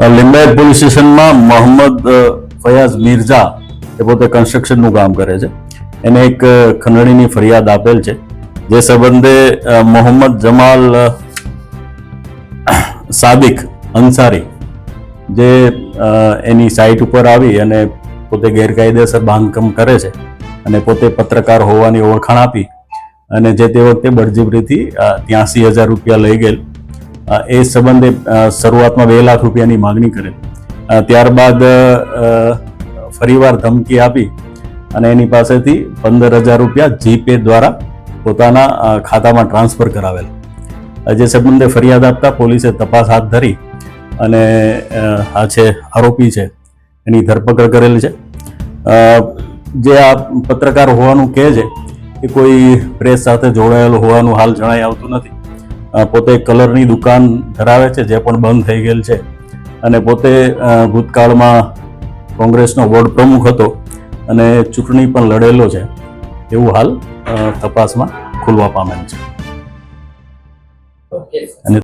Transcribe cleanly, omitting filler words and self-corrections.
Limbayat police સ્ટેશનમાં મોહમ્મદ ફયાઝ મિર્ઝા એ પોતે કન્સ્ટ્રક્શનનું કામ કરે છે. એને એક ખંડણીની ફરિયાદ આપેલ છે, જે સંબંધે મોહમ્મદ જમાલ સાદિક અંસારી જે એની સાઇટ ઉપર આવી અને પોતે ગેરકાયદેસર બાંધકામ કરે છે અને પોતે પત્રકાર હોવાની ઓળખાણ આપી અને જે તે વખતે બળજબરીથી 83,000 રૂપિયા લઈ ગયેલ. એ સંબંધે શરૂઆતમાં 2 લાખ રૂપિયાની માગણી કરેલ. ત્યારબાદ ફરીવાર ધમકી આપી અને એની પાસેથી 15,000 રૂપિયા જીપે દ્વારા પોતાના ખાતામાં ટ્રાન્સફર કરાવેલ. જે સંબંધે ફરિયાદ આપતા પોલીસે તપાસ હાથ ધરી અને આ છે આરોપી છે એની ધરપકડ કરેલ છે. જે આ પત્રકાર હોવાનું કહે છે એ કોઈ પ્રેસ સાથે જોડાયેલો હોવાનું હાલ જણાઈ આવતું નથી. પોતે કલરની દુકાન ધરાવે છે, જે પણ બંધ થઈ ગયેલ છે, અને પોતે ભૂતકાળમાં કોંગ્રેસનો વોર્ડ પ્રમુખ હતો અને ચૂંટણી પણ લડેલો છે એવું હાલ તપાસમાં ખુલવા પામેલ છે. અને